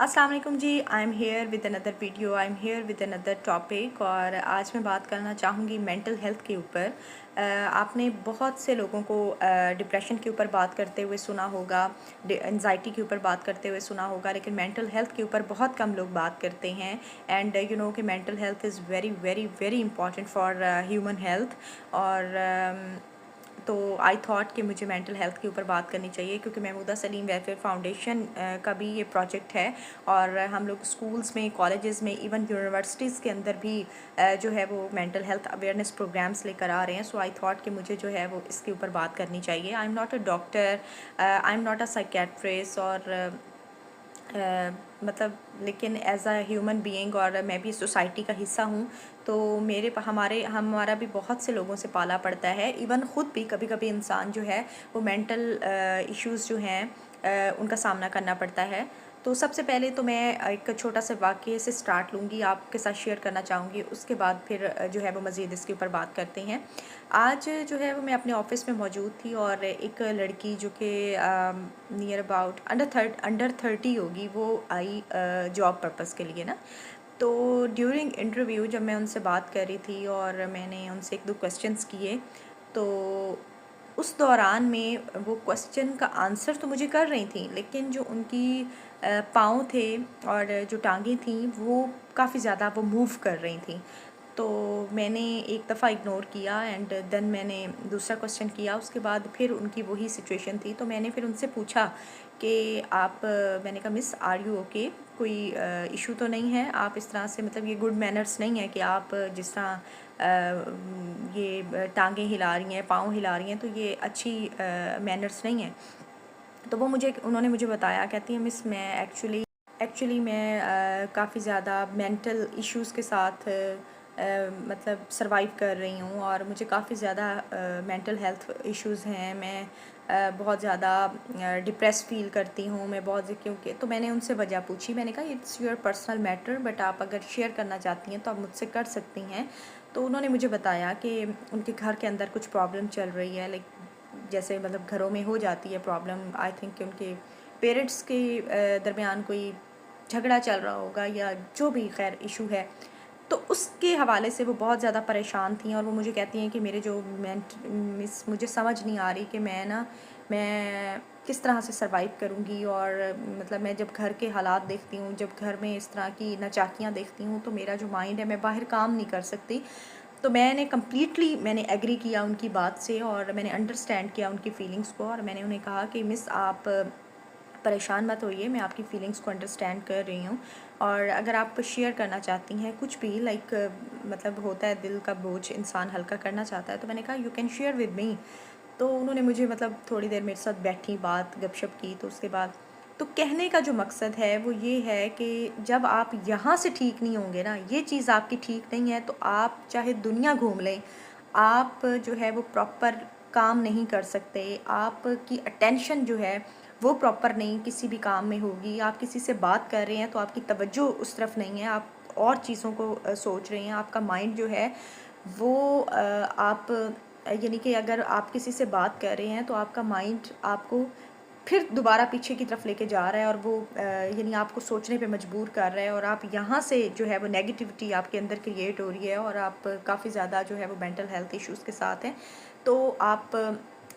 अस्सलाम वालेकुम जी। I am here with another video, I am here with another topic. और आज मैं बात करना चाहूँगी मेंटल हेल्थ के ऊपर। आपने बहुत से लोगों को डिप्रेशन के ऊपर बात करते हुए सुना होगा, एंजाइटी के ऊपर बात करते हुए सुना होगा, लेकिन मेंटल हेल्थ के ऊपर बहुत कम लोग बात करते हैं। एंड यू नो कि mental health is very very very important for human health. और तो आई थॉट कि मुझे मेंटल हेल्थ के ऊपर बात करनी चाहिए, क्योंकि महमूदा सलीम वेलफेयर फाउंडेशन का भी ये प्रोजेक्ट है। और हम लोग स्कूल्स में, कॉलेजेस में, इवन यूनिवर्सिटीज़ के अंदर भी जो है वो मेंटल हेल्थ अवेयरनेस प्रोग्राम्स लेकर आ रहे हैं। सो आई थॉट कि मुझे जो है वो इसके ऊपर बात करनी चाहिए। I am not a doctor, I am not a psychiatrist, और मतलब लेकिन एज अ ह्यूमन बीइंग, और मैं भी सोसाइटी का हिस्सा हूँ। तो हमारा भी बहुत से लोगों से पाला पड़ता है। इवन ख़ुद भी कभी कभी इंसान जो है वो मेंटल इश्यूज़ जो हैं उनका सामना करना पड़ता है। तो सबसे पहले तो मैं एक छोटा सा वाक़ये से स्टार्ट लूँगी, आपके साथ शेयर करना चाहूँगी। उसके बाद फिर जो है वो मज़ीद इसके ऊपर बात करते हैं। आज जो है वो मैं अपने ऑफ़िस में मौजूद थी, और एक लड़की जो कि नियर अबाउट अंडर 30 होगी, वो आई जॉब पर्पज़ के लिए ना। तो ड्यूरिंग इंटरव्यू जब मैं उनसे बात कर रही थी और मैंने उनसे 1-2 क्वेश्चंस किए, तो उस दौरान में वो क्वेश्चन का आंसर तो मुझे कर रही थी, लेकिन जो उनकी पाँव थे और जो टाँगें थीं वो काफ़ी ज़्यादा वो मूव कर रही थी। तो मैंने एक दफ़ा इग्नोर किया, एंड देन मैंने दूसरा क्वेश्चन किया। उसके बाद फिर उनकी वही सिचुएशन थी, तो मैंने फिर उनसे पूछा कि मैंने कहा, मिस आर यू ओके, कोई इशू तो नहीं है? आप इस तरह से, मतलब ये गुड मैनर्स नहीं है कि आप जिस तरह ये टांगें हिला रही हैं, पाँव हिला रही हैं, तो ये अच्छी मैनर्स नहीं है। तो उन्होंने मुझे बताया, कहती हैं, मिस मैं एक्चुअली मैं काफ़ी ज़्यादा मेंटल इश्यूज़ के साथ मतलब सरवाइव कर रही हूँ, और मुझे काफ़ी ज़्यादा मेंटल हेल्थ इश्यूज़ हैं। मैं बहुत ज़्यादा डिप्रेस फील करती हूँ मैं बहुत, क्योंकि तो मैंने उनसे वजह पूछी। मैंने कहा, it's your personal matter, but आप अगर शेयर करना चाहती हैं तो आप मुझसे कर सकती हैं। तो उन्होंने मुझे बताया कि उनके घर के अंदर कुछ प्रॉब्लम चल रही है, लाइक जैसे मतलब घरों में हो जाती है प्रॉब्लम। आई थिंक कि उनके पेरेंट्स के दरमियान कोई झगड़ा चल रहा होगा, या जो भी खैर इशू है। तो उसके हवाले से वो बहुत ज़्यादा परेशान थी, और वो मुझे कहती हैं कि मिस मुझे समझ नहीं आ रही कि मैं किस तरह से सरवाइव करूँगी। और मतलब मैं जब घर के हालात देखती हूँ, जब घर में इस तरह की नाचाकियाँ देखती हूँ, तो मेरा जो माइंड है, मैं बाहर काम नहीं कर सकती। तो मैंने एग्री किया उनकी बात से, और मैंने अंडरस्टैंड किया उनकी फ़ीलिंग्स को। और मैंने उन्हें कहा कि मिस आप परेशान मत होइए, मैं आपकी फ़ीलिंग्स को अंडरस्टैंड कर रही हूँ, और अगर आप शेयर करना चाहती हैं कुछ भी, लाइक मतलब होता है दिल का बोझ इंसान हल्का करना चाहता है, तो मैंने कहा, you can share with me. तो उन्होंने मुझे मतलब थोड़ी देर मेरे साथ बैठी, बात गपशप की। तो उसके बाद, तो कहने का जो मकसद है वो ये है कि जब आप यहाँ से ठीक नहीं होंगे ना, ये चीज़ आपकी ठीक नहीं है, तो आप चाहे दुनिया घूम लें, आप जो है वो प्रॉपर काम नहीं कर सकते। आपकी अटेंशन जो है वो प्रॉपर नहीं किसी भी काम में होगी। आप किसी से बात कर रहे हैं तो आपकी तवज्जो उस तरफ नहीं है, आप और चीज़ों को सोच रहे हैं। आपका माइंड जो है वो आप यानी कि अगर आप किसी से बात कर रहे हैं तो आपका माइंड आपको फिर दोबारा पीछे की तरफ लेके जा रहा है, और वो यानी आपको सोचने पे मजबूर कर रहा है, और आप यहाँ से जो है वो नेगेटिविटी आपके अंदर क्रिएट हो रही है, और आप काफ़ी ज़्यादा जो है वो मेंटल हेल्थ इश्यूज़ के साथ हैं। तो आप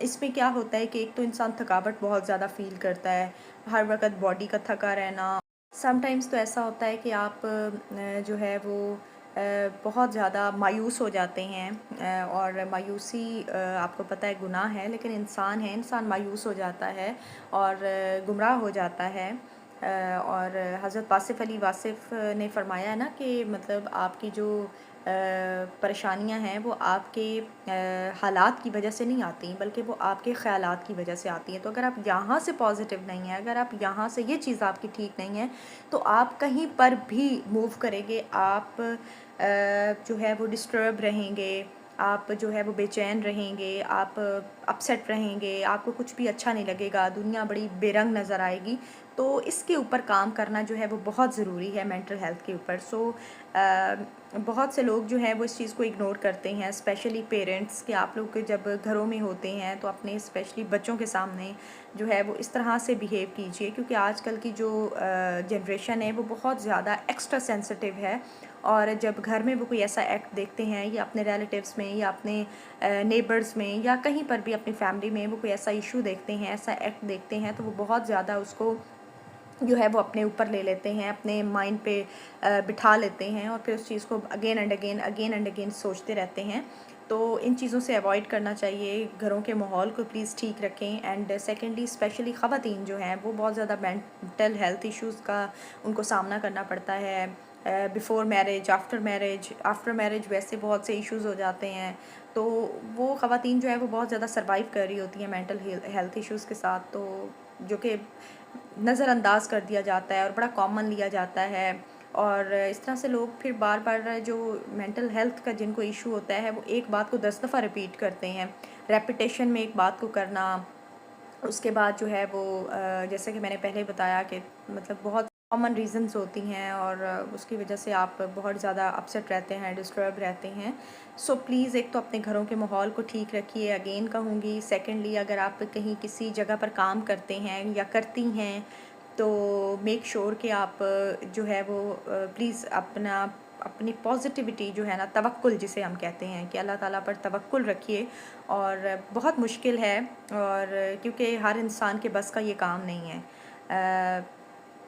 इसमें क्या होता है कि एक तो इंसान थकावट बहुत ज़्यादा फ़ील करता है, हर वक़्त बॉडी का थका रहना। समटाइम्स तो ऐसा होता है कि आप जो है वो बहुत ज़्यादा मायूस हो जाते हैं, और मायूसी आपको पता है गुनाह है, लेकिन इंसान मायूस हो जाता है और गुमराह हो जाता है। और हज़रत वासिफ़ अली वासिफ़ ने फ़रमाया है ना कि मतलब आपकी जो परेशानियां हैं वो आपके हालात की वजह से नहीं आती, बल्कि वो आपके ख़यालात की वजह से आती हैं। तो अगर आप यहाँ से पॉजिटिव नहीं हैं, अगर आप यहाँ से ये चीज़ आपकी ठीक नहीं है, तो आप कहीं पर भी मूव करेंगे, आप जो है वो डिस्टर्ब रहेंगे, आप जो है वो बेचैन रहेंगे, आप अपसेट रहेंगे, आपको कुछ भी अच्छा नहीं लगेगा, दुनिया बड़ी बेरंग नज़र आएगी। तो इसके ऊपर काम करना जो है वो बहुत ज़रूरी है मेंटल हेल्थ के ऊपर। सो बहुत से लोग जो हैं वो इस चीज़ को इग्नोर करते हैं, स्पेशली पेरेंट्स, कि आप लोग के जब घरों में होते हैं तो अपने स्पेशली बच्चों के सामने जो है वो इस तरह से बिहेव कीजिए, क्योंकि आजकल की जो जनरेशन है वो बहुत ज़्यादा एक्स्ट्रा सेंसिटिव है। और जब घर में वो कोई ऐसा एक्ट देखते हैं या अपने रिलेटिव्स में या अपने नेबर्स में या कहीं पर भी अपनी फैमिली में वो कोई ऐसा इशू देखते हैं, ऐसा एक्ट देखते हैं, तो वो बहुत ज़्यादा उसको जो है वो अपने ऊपर ले लेते हैं, अपने माइंड पे बिठा लेते हैं और फिर उस चीज़ को अगेन एंड अगेन सोचते रहते हैं। तो इन चीज़ों से अवॉइड करना चाहिए, घरों के माहौल को प्लीज़ ठीक रखें। एंड सेकेंडली स्पेशली ख़वातीन जो हैं वो बहुत ज़्यादा मेंटल हेल्थ इश्यूज़ का उनको सामना करना पड़ता है। बिफ़ोर मैरिज, आफ्टर मैरिज वैसे बहुत से इश्यूज़ हो जाते हैं। तो वो ख़वातीन जो है वो बहुत ज़्यादा सर्वाइव कर रही होती हैं मेंटल हेल्थ इश्यूज़ के साथ, तो जो कि नज़रअंदाज कर दिया जाता है और बड़ा कॉमन लिया जाता है। और इस तरह से लोग फिर बार बार जो मेंटल हेल्थ का जिनको इशू होता है वो एक बात को 10 दफ़ा रिपीट करते हैं, रेपिटेशन में एक बात को करना। उसके बाद जो है वो जैसे कि मैंने पहले बताया कि मतलब बहुत कॉमन रीज़न्स होती हैं और उसकी वजह से आप बहुत ज़्यादा अपसेट रहते हैं, डिस्टर्ब रहते हैं। सो प्लीज़ एक तो अपने घरों के माहौल को ठीक रखिए, अगेन कहूँगी। सेकेंडली अगर आप कहीं किसी जगह पर काम करते हैं या करती हैं तो मेक श्योर कि आप जो है वो प्लीज़ अपनी पॉजिटिविटी जो है ना, तवक्कुल जिसे हम कहते हैं कि अल्लाह ताला पर तवक्कुल रखिए। और बहुत मुश्किल है, और क्योंकि हर इंसान के बस का ये काम नहीं है,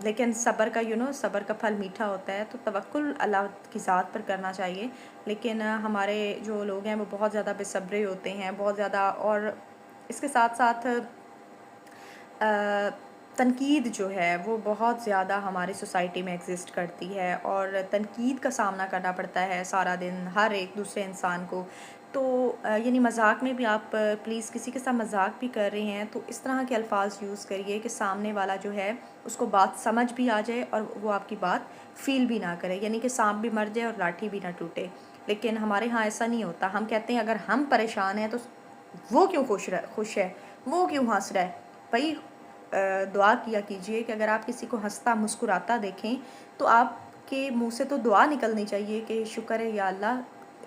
लेकिन सब्र का सब्र का फल मीठा होता है, तो तवक्कुल अल्लाह की ज़ात पर करना चाहिए। लेकिन हमारे जो लोग हैं वो बहुत ज़्यादा बेसब्रे होते हैं, बहुत ज़्यादा। और इसके साथ साथ तनकीद जो है वो बहुत ज़्यादा हमारी सोसाइटी में एग्ज़िस्ट करती है और तनकीद का सामना करना पड़ता है सारा दिन हर एक दूसरे इंसान को। तो यानी मज़ाक में भी आप प्लीज़ किसी के साथ मज़ाक भी कर रहे हैं तो इस तरह के अल्फाज यूज़ करिए कि सामने वाला जो है उसको बात समझ भी आ जाए और वो आपकी बात फ़ील भी ना करे, यानी कि सांप भी मर जाए और लाठी भी ना टूटे। लेकिन हमारे यहाँ ऐसा नहीं होता। हम कहते हैं अगर हम परेशान हैं तो वो क्यों खुश है, वो क्यों हंस रहा है। भाई दुआ किया कीजिए कि अगर आप किसी को हंसता मुस्कुराता देखें तो आपके मुंह से तो दुआ निकलनी चाहिए कि शुक्र है या अल्लाह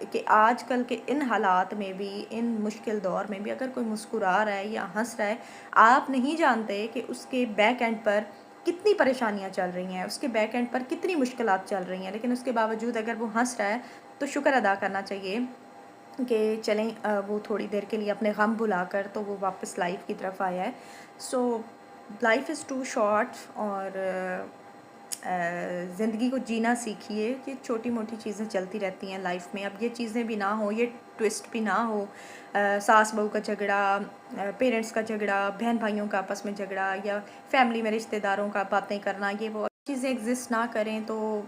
कि आजकल के इन हालात में भी, इन मुश्किल दौर में भी अगर कोई मुस्कुरा रहा है या हंस रहा है। आप नहीं जानते कि उसके बैक एंड पर कितनी परेशानियां चल रही हैं, उसके बैक एंड पर कितनी मुश्किलात चल रही हैं, लेकिन उसके बावजूद अगर वो हंस रहा है तो शुक्र अदा करना चाहिए कि चलें वो थोड़ी देर के लिए अपने गम भुलाकर तो वो वापस लाइफ की तरफ आया है। So life is too short, और ज़िंदगी को जीना सीखिए। ये छोटी मोटी चीज़ें चलती रहती हैं लाइफ में। अब ये चीज़ें भी ना हो, ये ट्विस्ट भी ना हो, सास बहू का झगड़ा, पेरेंट्स का झगड़ा, बहन भाइयों का आपस में झगड़ा, या फैमिली में रिश्तेदारों का बातें करना, ये वो चीज़ें एग्जिस्ट ना करें तो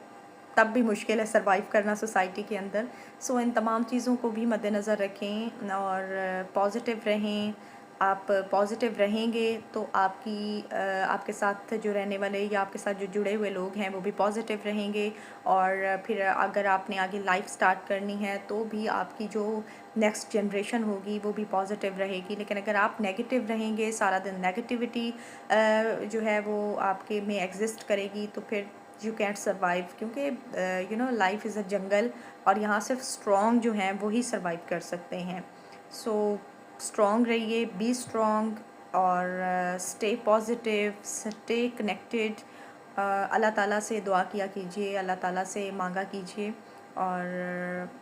तब भी मुश्किल है सर्वाइव करना सोसाइटी के अंदर। सो इन तमाम चीज़ों को भी मद्देनज़र रखें और पॉजिटिव रहें। आप पॉजिटिव रहेंगे तो आपके साथ जो रहने वाले या आपके साथ जो जुड़े हुए लोग हैं वो भी पॉजिटिव रहेंगे। और फिर अगर आपने आगे लाइफ स्टार्ट करनी है तो भी आपकी जो नेक्स्ट जनरेशन होगी वो भी पॉजिटिव रहेगी। लेकिन अगर आप नेगेटिव रहेंगे, सारा दिन नेगेटिविटी जो है वो आपके में एग्जिस्ट करेगी, तो फिर यू कैंट सर्वाइव। क्योंकि लाइफ इज़ अ जंगल और यहाँ सिर्फ स्ट्रॉन्ग जो हैं वो ही सर्वाइव कर सकते हैं। सो स्ट्रॉन्ग रहिए, बी स्ट्रॉन्ग, और स्टे पॉजिटिव, स्टे कनेक्टेड। अल्लाह ताला से दुआ किया कीजिए, अल्लाह ताला से मांगा कीजिए। और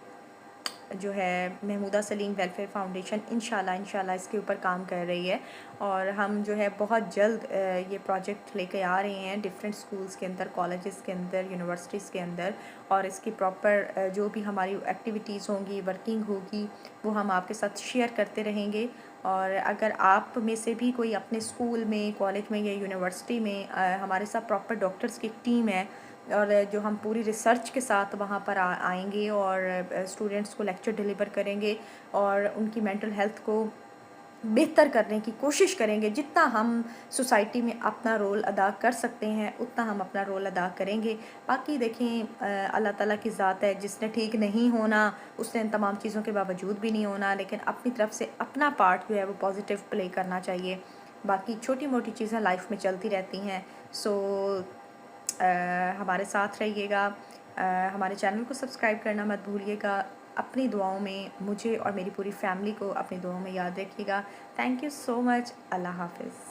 जो है महमूदा सलीम वेलफेयर फाउंडेशन इंशाल्लाह इसके ऊपर काम कर रही है, और हम जो है बहुत जल्द ये प्रोजेक्ट लेके आ रहे हैं डिफरेंट स्कूल्स के अंदर, कॉलेजेस के अंदर, यूनिवर्सिटीज़ के अंदर। और इसकी प्रॉपर जो भी हमारी एक्टिविटीज़ होंगी, वर्किंग होगी, वो हम आपके साथ शेयर करते रहेंगे। और अगर आप में से भी कोई अपने स्कूल में, कॉलेज में या यूनिवर्सिटी में हमारे साथ प्रॉपर डॉक्टर्स की टीम है, और जो हम पूरी रिसर्च के साथ वहाँ पर आएंगे और स्टूडेंट्स को लेक्चर डिलीवर करेंगे और उनकी मेंटल हेल्थ को बेहतर करने की कोशिश करेंगे। जितना हम सोसाइटी में अपना रोल अदा कर सकते हैं उतना हम अपना रोल अदा करेंगे। बाकी देखें अल्लाह ताला की ज़ात है, जिसने ठीक नहीं होना उसने इन तमाम चीज़ों के बावजूद भी नहीं होना, लेकिन अपनी तरफ से अपना पार्ट जो है वो पॉजिटिव प्ले करना चाहिए। बाकी छोटी मोटी चीज़ें लाइफ में चलती रहती हैं। सो हमारे साथ रहिएगा, हमारे चैनल को सब्सक्राइब करना मत भूलिएगा। अपनी दुआओं में मुझे और मेरी पूरी फैमिली को अपनी दुआओं में याद रखिएगा। Thank you so much. Allah हाफ़िज़।